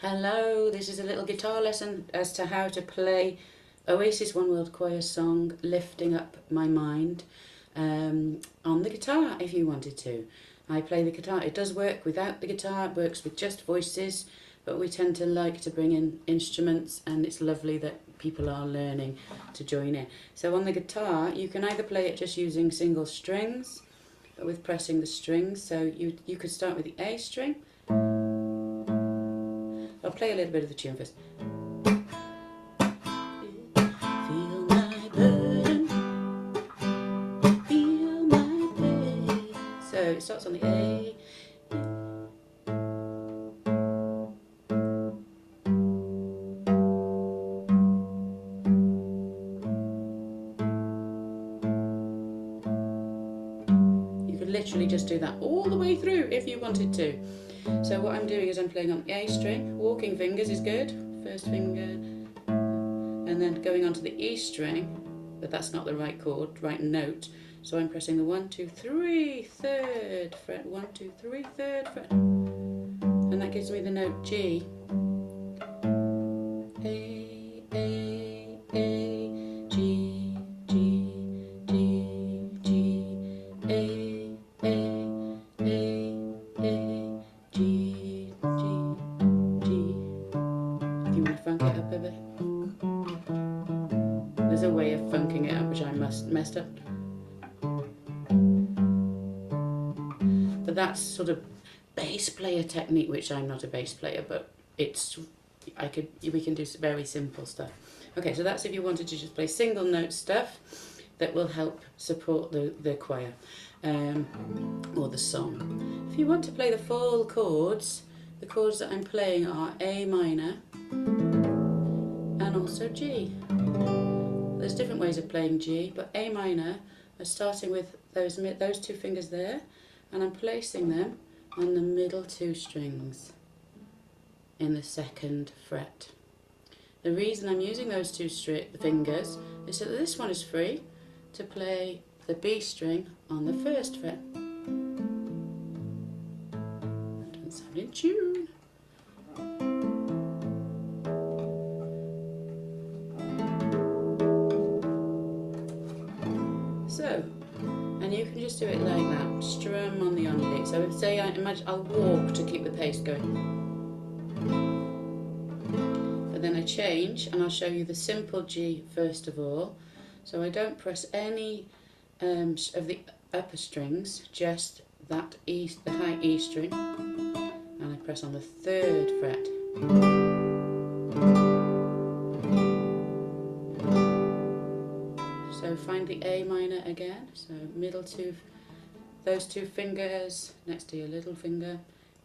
Hello, this is a little guitar lesson as to how to play Oasis One World Choir song, Lifting Up My Mind, on the guitar if you wanted to. I play the guitar. It does work without the guitar, it works with just voices, but we tend to like to bring in instruments, and it's lovely that people are learning to join in. So on the guitar, you can either play it just using single strings, but with pressing the strings. So you could start with the A string. I'll play a little bit of the tune first. Feel my burden, feel my pain. So it starts on the A. You could literally just do that all the way through if you wanted to. So what I'm doing is I'm playing on the A string, walking fingers is good, first finger, and then going on to the E string, but that's not the right chord, right note, so I'm pressing the 1, 2, 3, 3rd fret, 1, 2, 3, 3rd fret, and that gives me the note G. A, G, G, G, G, A, G, G, G. If you want to funk it up a bit. There's a way of funking it up which I messed up. But that's sort of bass player technique, which I'm not a bass player, but we can do very simple stuff. Okay, so that's if you wanted to just play single note stuff that will help support the choir or the song. If you want to play the full chords, the chords that I'm playing are A minor and also G. There's different ways of playing G, but A minor is starting with those two fingers there, and I'm placing them on the middle two strings in the 2nd fret. The reason I'm using those two fingers is so that this one is free to play the B string on the 1st fret. That doesn't sound in tune. So, and you can just do it like that, strum on the only. So say I'll walk to keep the pace going. But then I change and I'll show you the simple G first of all. So I don't press any of the upper strings, just that E, the high E string, and I press on the 3rd fret. So find the A minor again, so middle two, those two fingers next to your little finger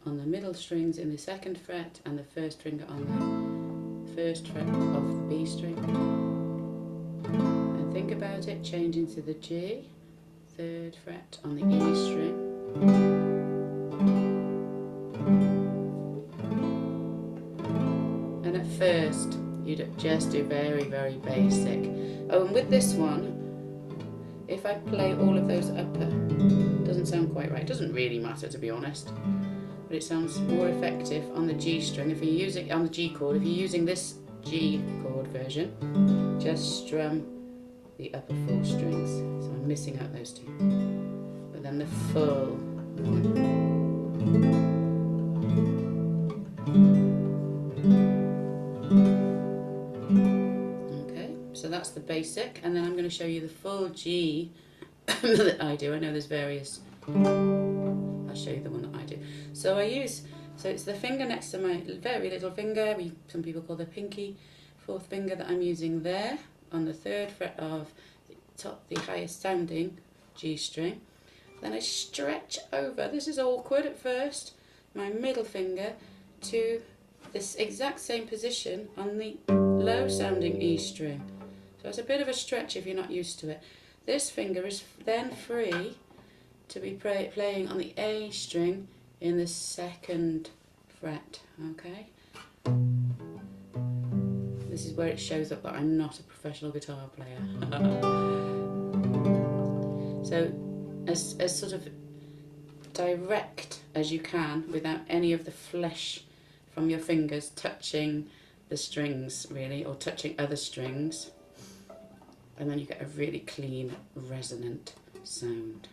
on the middle strings in the 2nd fret, and the 1st finger on the 1st fret of the B string. And think about it, changing to the G, 3rd fret on the E string. And at first, you'd just do very, very basic. Oh, and with this one, if I play all of those upper, it doesn't sound quite right. It doesn't really matter, to be honest, but it sounds more effective on the G string. If you're using on the G chord, if you're using this G chord version, just strum the upper 4 strings. So I'm missing out those two, but then the full one. So that's the basic, and then I'm going to show you the full G that I do. I know there's various. I'll show you the one that I do. So it's the finger next to my very little finger, some people call the pinky, 4th finger that I'm using there on the 3rd fret of the highest sounding G string. Then I stretch over, this is awkward at first, my middle finger to this exact same position on the low sounding E string. So it's a bit of a stretch if you're not used to it. This finger is then free to be playing on the A string in the 2nd fret, okay? This is where it shows up that I'm not a professional guitar player. So as sort of direct as you can without any of the flesh from your fingers touching the strings really, or touching other strings, and then you get a really clean resonant sound.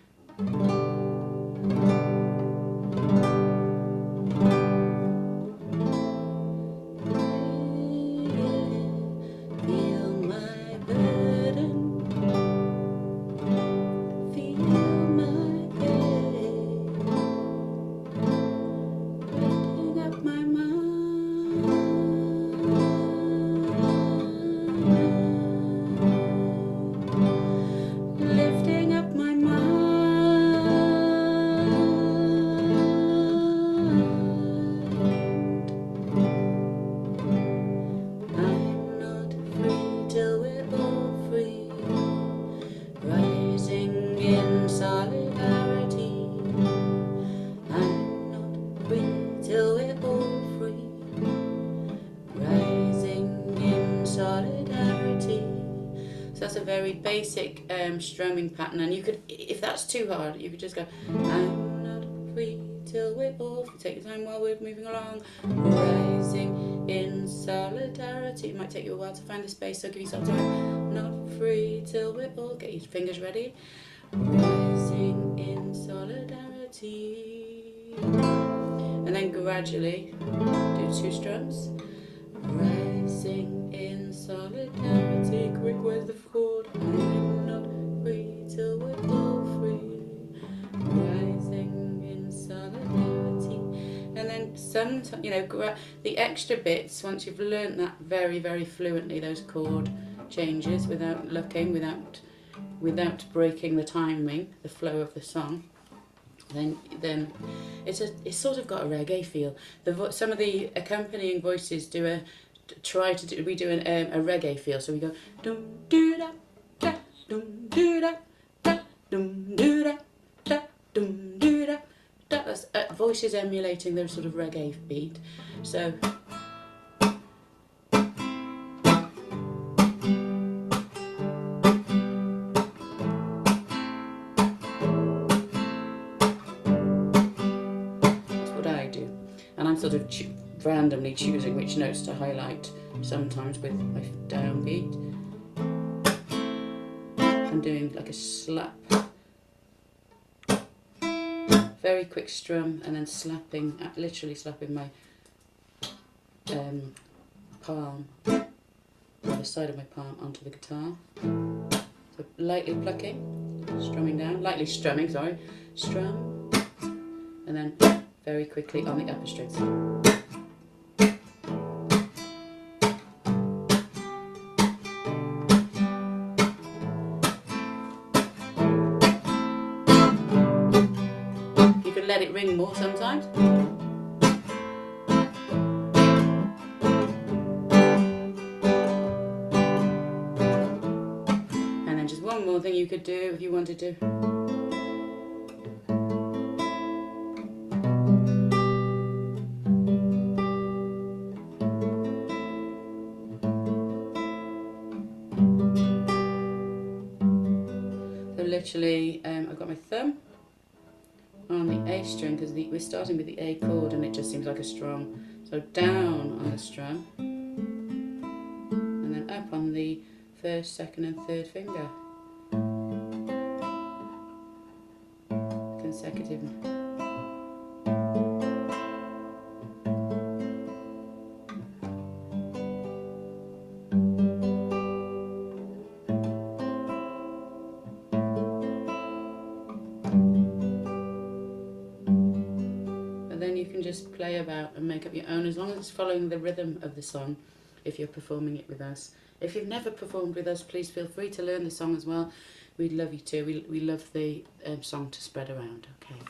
That's a very basic strumming pattern, and you could, if that's too hard, you could just go, I'm not free till we're all free. Take your time while we're moving along, rising in solidarity. It might take you a while to find the space, so give yourself time. Not free till we're all, get your fingers ready, rising in solidarity, and then gradually do 2 strums, rising in solidarity. Quick, where's the chord? I'm not free till we're all free, rising in solidarity. And then sometimes, you know, the extra bits, once you've learnt that very, very fluently, those chord changes, without looking, without breaking the timing, the flow of the song, then it's sort of got a reggae feel. Some of the accompanying voices do a reggae feel. So we go dum doo da da dum doo da da dum doo da da dum doo da da. That's voices emulating their sort of reggae beat. So. And I'm sort of randomly choosing which notes to highlight, sometimes with my downbeat. I'm doing like a slap, very quick strum, and then slapping, literally slapping my palm, or the side of my palm, onto the guitar. So lightly plucking, strumming down, lightly strumming, sorry, strum, and then very quickly on the upper strings. You can let it ring more sometimes. And then just one more thing you could do if you wanted to. Literally, I've got my thumb on the A string, because we're starting with the A chord and it just seems like a strong. So down on the strum, and then up on the 1st, 2nd and 3rd finger. Consecutive. Then you can just play about and make up your own, as long as it's following the rhythm of the song, if you're performing it with us. If you've never performed with us, please feel free to learn the song as well. We'd love you to. We love the song to spread around. Okay.